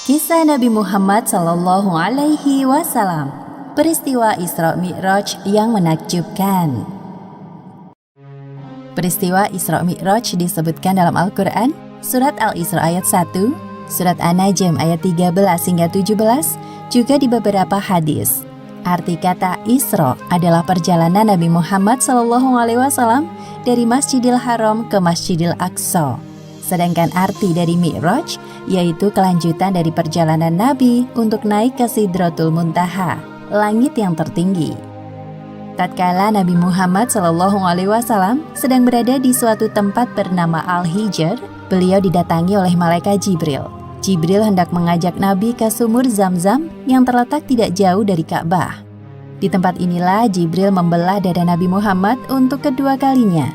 Kisah Nabi Muhammad Sallallahu Alaihi Wasallam, peristiwa Isra Mi'raj yang menakjubkan. Peristiwa Isra Mi'raj disebutkan dalam Al-Quran, Surat Al-Isra ayat 1, Surat An-Najm ayat 13 hingga 17, juga di beberapa hadis. Arti kata Isra adalah perjalanan Nabi Muhammad Sallallahu Alaihi Wasallam dari Masjidil Haram ke Masjidil Aqsa. Sedangkan arti dari Mi'raj yaitu kelanjutan dari perjalanan Nabi untuk naik ke Sidratul Muntaha, langit yang tertinggi. Tatkala Nabi Muhammad SAW sedang berada di suatu tempat bernama Al-Hijr, beliau didatangi oleh malaikat Jibril. Jibril hendak mengajak Nabi ke sumur Zam-Zam yang terletak tidak jauh dari Ka'bah. Di tempat inilah Jibril membelah dada Nabi Muhammad untuk kedua kalinya.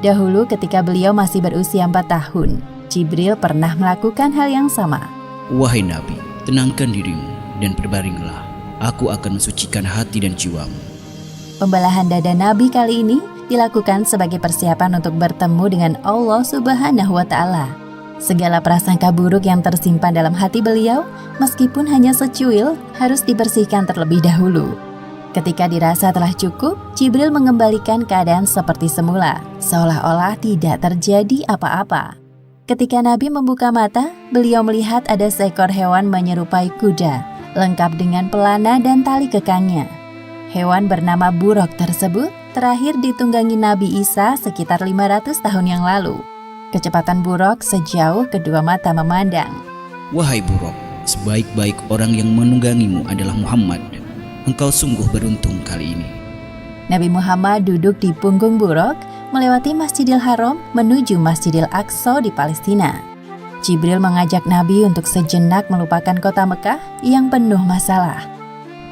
Dahulu ketika beliau masih berusia 4 tahun, Jibril pernah melakukan hal yang sama. Wahai Nabi, tenangkan dirimu dan berbaringlah. Aku akan mensucikan hati dan jiwamu. Pembelahan dada Nabi kali ini dilakukan sebagai persiapan untuk bertemu dengan Allah Subhanahu wa Ta'ala. Segala prasangka buruk yang tersimpan dalam hati beliau, meskipun hanya secuil, harus dibersihkan terlebih dahulu. Ketika dirasa telah cukup, Jibril mengembalikan keadaan seperti semula, seolah-olah tidak terjadi apa-apa. Ketika Nabi membuka mata, beliau melihat ada seekor hewan menyerupai kuda, lengkap dengan pelana dan tali kekangnya. Hewan bernama buruk tersebut terakhir ditunggangi Nabi Isa sekitar 500 tahun yang lalu. Kecepatan buruk sejauh kedua mata memandang. Wahai buruk, sebaik-baik orang yang menunggangimu adalah Muhammad. Engkau sungguh beruntung kali ini. Nabi Muhammad duduk di punggung buruk, melewati Masjidil Haram menuju Masjidil Aqsa di Palestina. Jibril mengajak Nabi untuk sejenak melupakan kota Mekah yang penuh masalah.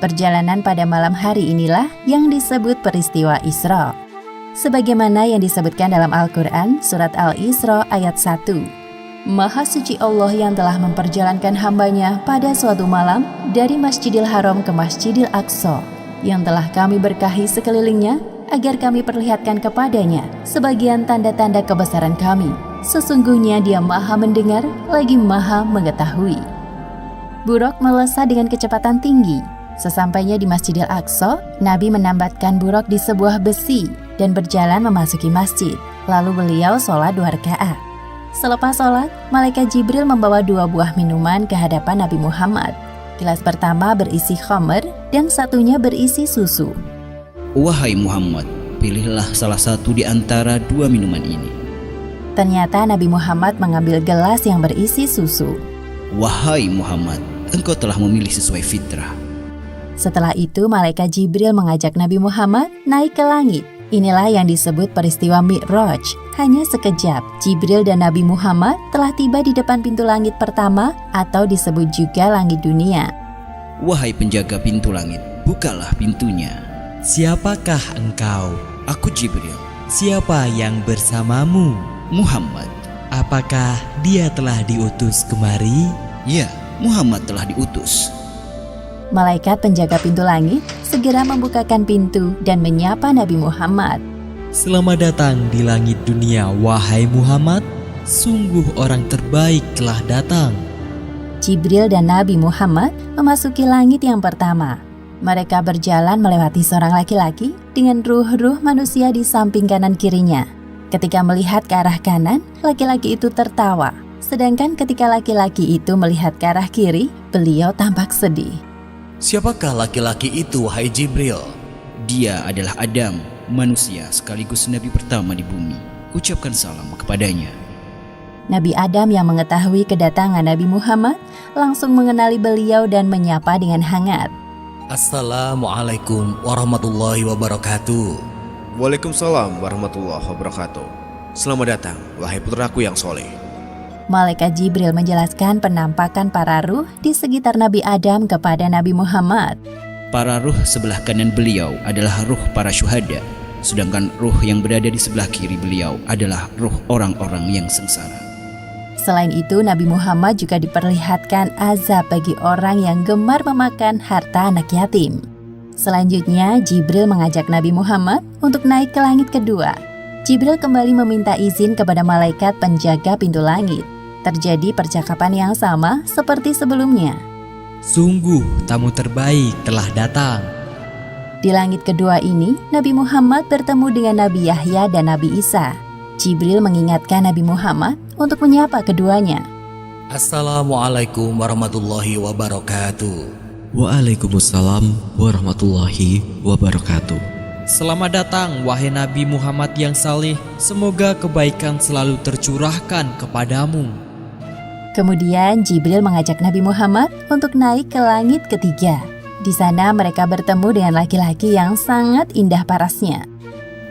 Perjalanan pada malam hari inilah yang disebut peristiwa Isra. Sebagaimana yang disebutkan dalam Al-Quran, Surat Al-Isra ayat 1. Maha suci Allah yang telah memperjalankan hambanya pada suatu malam dari Masjidil Haram ke Masjidil Aqsa, yang telah kami berkahi sekelilingnya agar kami perlihatkan kepadanya sebagian tanda-tanda kebesaran kami. Sesungguhnya Dia Maha mendengar lagi Maha mengetahui. Buruk melesat dengan kecepatan tinggi. Sesampainya di Masjidil Aqsa, Nabi menambatkan buruk di sebuah besi dan berjalan memasuki masjid. Lalu beliau sholat 2 rakaat. Selepas sholat, malaikat Jibril membawa 2 buah minuman ke hadapan Nabi Muhammad. Gelas pertama berisi khamr dan satunya berisi susu. Wahai Muhammad, pilihlah salah satu di antara 2 minuman ini. Ternyata Nabi Muhammad mengambil gelas yang berisi susu. Wahai Muhammad, engkau telah memilih sesuai fitrah. Setelah itu, malaikat Jibril mengajak Nabi Muhammad naik ke langit. Inilah yang disebut peristiwa Mi'raj. Hanya sekejap, Jibril dan Nabi Muhammad telah tiba di depan pintu langit pertama atau disebut juga langit dunia. Wahai penjaga pintu langit, bukalah pintunya. Siapakah engkau? Aku Jibril. Siapa yang bersamamu? Muhammad. Apakah dia telah diutus kemari? Ya, Muhammad telah diutus. Malaikat penjaga pintu langit segera membukakan pintu dan menyapa Nabi Muhammad. Selamat datang di langit dunia, wahai Muhammad. Sungguh orang terbaik telah datang. Jibril dan Nabi Muhammad memasuki langit yang pertama. Mereka berjalan melewati seorang laki-laki dengan ruh-ruh manusia di samping kanan kirinya. Ketika melihat ke arah kanan, laki-laki itu tertawa. Sedangkan ketika laki-laki itu melihat ke arah kiri, beliau tampak sedih. Siapakah laki-laki itu, wahai Jibril? Dia adalah Adam, manusia sekaligus nabi pertama di bumi. Ucapkan salam kepadanya. Nabi Adam yang mengetahui kedatangan Nabi Muhammad langsung mengenali beliau dan menyapa dengan hangat. Assalamualaikum warahmatullahi wabarakatuh. Waalaikumsalam warahmatullahi wabarakatuh. Selamat datang, wahai putraku yang soleh. Malaikat Jibril menjelaskan penampakan para ruh di sekitar Nabi Adam kepada Nabi Muhammad. Para ruh sebelah kanan beliau adalah ruh para syuhada, sedangkan ruh yang berada di sebelah kiri beliau adalah ruh orang-orang yang sengsara. Selain itu, Nabi Muhammad juga diperlihatkan azab bagi orang yang gemar memakan harta anak yatim. Selanjutnya, Jibril mengajak Nabi Muhammad untuk naik ke langit kedua. Jibril kembali meminta izin kepada malaikat penjaga pintu langit. Terjadi percakapan yang sama seperti sebelumnya. Sungguh tamu terbaik telah datang. Di langit kedua ini, Nabi Muhammad bertemu dengan Nabi Yahya dan Nabi Isa. Jibril mengingatkan Nabi Muhammad untuk menyapa keduanya. Assalamualaikum warahmatullahi wabarakatuh. Waalaikumsalam warahmatullahi wabarakatuh. Selamat datang wahai Nabi Muhammad yang saleh. Semoga kebaikan selalu tercurahkan kepadamu. Kemudian Jibril mengajak Nabi Muhammad untuk naik ke langit ketiga. Di sana mereka bertemu dengan laki-laki yang sangat indah parasnya.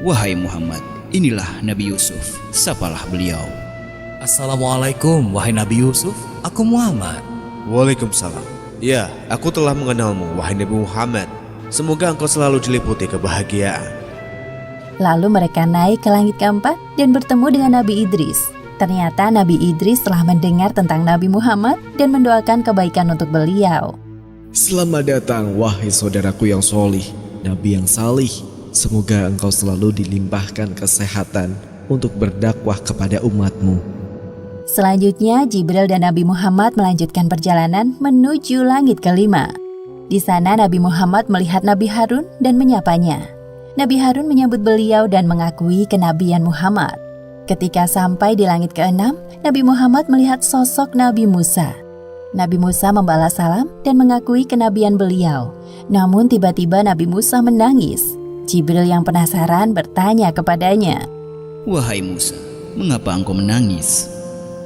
Wahai Muhammad, inilah Nabi Yusuf, sapalah beliau. Assalamualaikum wahai Nabi Yusuf, aku Muhammad. Waalaikumsalam. Ya, aku telah mengenalmu, wahai Nabi Muhammad. Semoga engkau selalu diliputi kebahagiaan. Lalu mereka naik ke langit keempat dan bertemu dengan Nabi Idris. Ternyata Nabi Idris telah mendengar tentang Nabi Muhammad dan mendoakan kebaikan untuk beliau. Selamat datang wahai saudaraku yang solih, Nabi yang salih. Semoga engkau selalu dilimpahkan kesehatan untuk berdakwah kepada umatmu. Selanjutnya Jibril dan Nabi Muhammad melanjutkan perjalanan menuju langit kelima. Di sana Nabi Muhammad melihat Nabi Harun dan menyapanya. Nabi Harun menyambut beliau dan mengakui kenabian Muhammad. Ketika sampai di langit keenam, Nabi Muhammad melihat sosok Nabi Musa. Nabi Musa membalas salam dan mengakui kenabian beliau. Namun tiba-tiba Nabi Musa menangis. Jibril yang penasaran bertanya kepadanya. Wahai Musa, mengapa engkau menangis?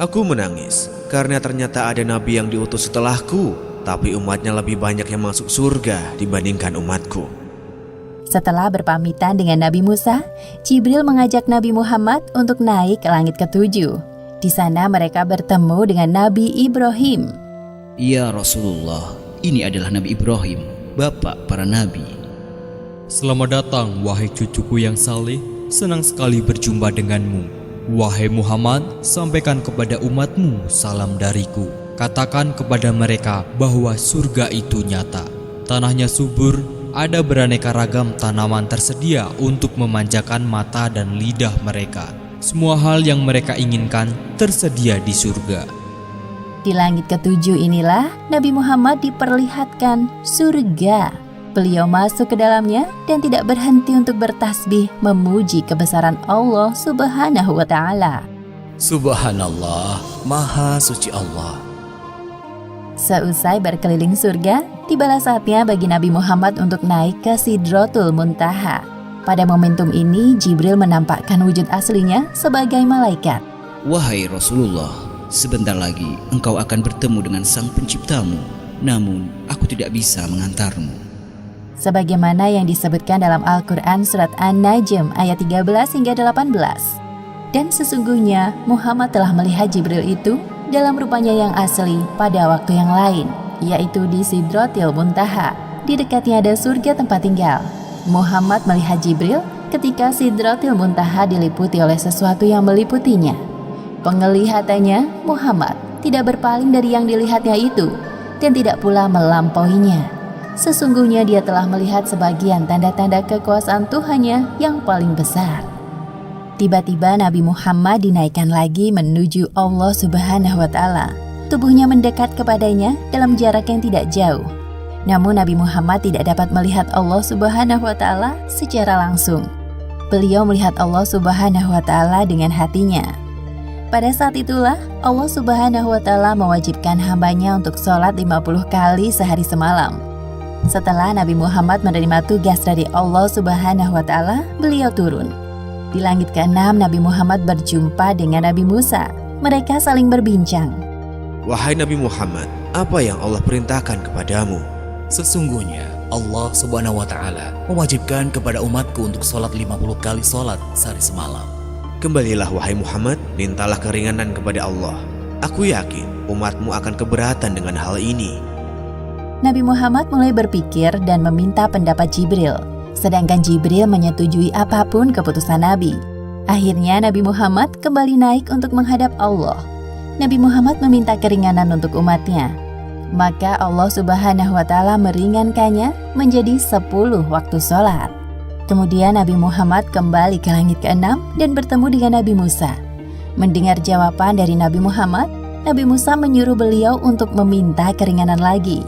Aku menangis karena ternyata ada nabi yang diutus setelahku, tapi umatnya lebih banyak yang masuk surga dibandingkan umatku. Setelah berpamitan dengan Nabi Musa, Jibril mengajak Nabi Muhammad untuk naik ke langit ketujuh. Di sana mereka bertemu dengan Nabi Ibrahim. Ya Rasulullah, ini adalah Nabi Ibrahim, bapak para nabi. Selamat datang wahai cucuku yang saleh. Senang sekali berjumpa denganmu. Wahai Muhammad, sampaikan kepada umatmu salam dariku. Katakan kepada mereka bahwa surga itu nyata. Tanahnya subur, ada beraneka ragam tanaman tersedia untuk memanjakan mata dan lidah mereka. Semua hal yang mereka inginkan tersedia di surga. Di langit ketujuh inilah Nabi Muhammad diperlihatkan surga. Beliau masuk ke dalamnya dan tidak berhenti untuk bertasbih memuji kebesaran Allah Subhanahu wa Ta'ala. Subhanallah, Maha Suci Allah. Seusai berkeliling surga, tibalah saatnya bagi Nabi Muhammad untuk naik ke Sidratul Muntaha. Pada momentum ini, Jibril menampakkan wujud aslinya sebagai malaikat. Wahai Rasulullah, sebentar lagi engkau akan bertemu dengan Sang Penciptamu. Namun, aku tidak bisa mengantarmu. Sebagaimana yang disebutkan dalam Al-Quran surat An-Najm ayat 13 hingga 18. Dan sesungguhnya Muhammad telah melihat Jibril itu dalam rupanya yang asli pada waktu yang lain, yaitu di Sidratil Muntaha. Di dekatnya ada surga tempat tinggal. Muhammad melihat Jibril ketika Sidratil Muntaha diliputi oleh sesuatu yang meliputinya. Penglihatannya, Muhammad tidak berpaling dari yang dilihatnya itu dan tidak pula melampauinya. Sesungguhnya dia telah melihat sebagian tanda-tanda kekuasaan Tuhannya yang paling besar. Tiba-tiba Nabi Muhammad dinaikkan lagi menuju Allah Subhanahu wa Ta'ala. Tubuhnya mendekat kepadanya dalam jarak yang tidak jauh. Namun Nabi Muhammad tidak dapat melihat Allah Subhanahu wa Ta'ala secara langsung. Beliau melihat Allah Subhanahu wa Ta'ala dengan hatinya. Pada saat itulah Allah Subhanahu wa Ta'ala mewajibkan hambanya untuk sholat 50 kali sehari semalam. Setelah Nabi Muhammad menerima tugas dari Allah Subhanahu wa Ta'ala, beliau turun. Di langit ke-6 Nabi Muhammad berjumpa dengan Nabi Musa. Mereka saling berbincang. Wahai Nabi Muhammad, apa yang Allah perintahkan kepadamu? Sesungguhnya Allah Subhanahu wa Ta'ala mewajibkan kepada umatku untuk sholat 50 kali sholat sehari semalam. Kembalilah wahai Muhammad, mintalah keringanan kepada Allah. Aku yakin umatmu akan keberatan dengan hal ini. Nabi Muhammad mulai berpikir dan meminta pendapat Jibril. Sedangkan Jibril menyetujui apapun keputusan Nabi. Akhirnya Nabi Muhammad kembali naik untuk menghadap Allah. Nabi Muhammad meminta keringanan untuk umatnya. Maka Allah Subhanahu wa Ta'ala meringankannya menjadi 10 waktu sholat. Kemudian Nabi Muhammad kembali ke langit ke-6 dan bertemu dengan Nabi Musa. Mendengar jawaban dari Nabi Muhammad, Nabi Musa menyuruh beliau untuk meminta keringanan lagi.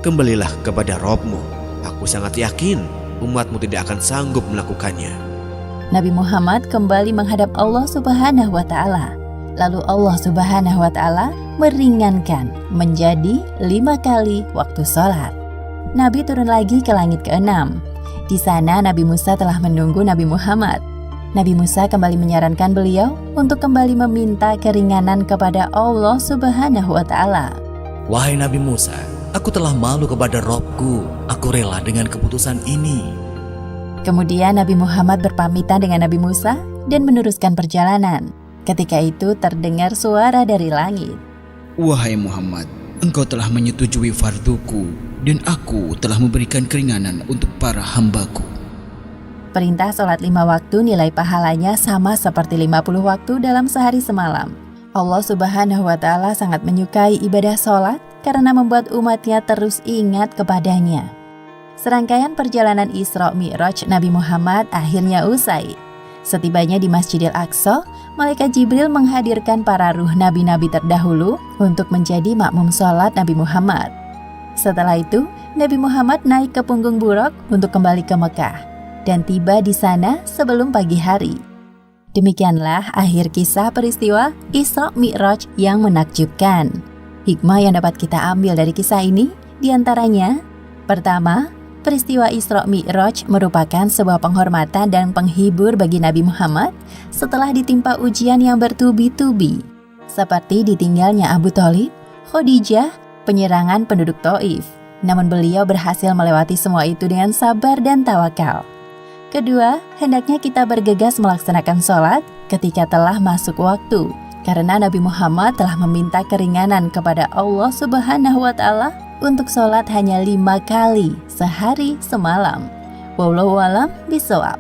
Kembalilah kepada Robmu. Aku sangat yakin umatmu tidak akan sanggup melakukannya. Nabi Muhammad kembali menghadap Allah Subhanahu wa Ta'ala. Lalu Allah Subhanahu wa Ta'ala meringankan menjadi 5 kali waktu sholat. Nabi turun lagi ke langit ke-6. Di sana Nabi Musa telah menunggu Nabi Muhammad. Nabi Musa kembali menyarankan beliau untuk kembali meminta keringanan kepada Allah Subhanahu wa Ta'ala. Wahai Nabi Musa, aku telah malu kepada Robku. Aku rela dengan keputusan ini. Kemudian Nabi Muhammad berpamitan dengan Nabi Musa dan meneruskan perjalanan. Ketika itu terdengar suara dari langit. Wahai Muhammad, engkau telah menyetujui farduku dan aku telah memberikan keringanan untuk para hambaku. Perintah sholat 5 waktu nilai pahalanya sama seperti 50 waktu dalam sehari semalam. Allah Subhanahu wa Ta'ala sangat menyukai ibadah sholat karena membuat umatnya terus ingat kepadanya. Serangkaian perjalanan Isra Mi'raj Nabi Muhammad akhirnya usai. Setibanya di Masjidil Aqsa, Malaikat Jibril menghadirkan para ruh nabi-nabi terdahulu untuk menjadi makmum sholat Nabi Muhammad. Setelah itu, Nabi Muhammad naik ke punggung buruk untuk kembali ke Mekah dan tiba di sana sebelum pagi hari. Demikianlah akhir kisah peristiwa Isra Mi'raj yang menakjubkan. Hikmah yang dapat kita ambil dari kisah ini diantaranya: pertama, peristiwa Isra Mi'raj merupakan sebuah penghormatan dan penghibur bagi Nabi Muhammad setelah ditimpa ujian yang bertubi-tubi, seperti ditinggalnya Abu Thalib, Khadijah, penyerangan penduduk Taif. Namun beliau berhasil melewati semua itu dengan sabar dan tawakal. Kedua, hendaknya kita bergegas melaksanakan sholat ketika telah masuk waktu, karena Nabi Muhammad telah meminta keringanan kepada Allah Subhanahu wa Ta'ala untuk sholat hanya 5 kali sehari semalam. Wallahu a'lam bishawab.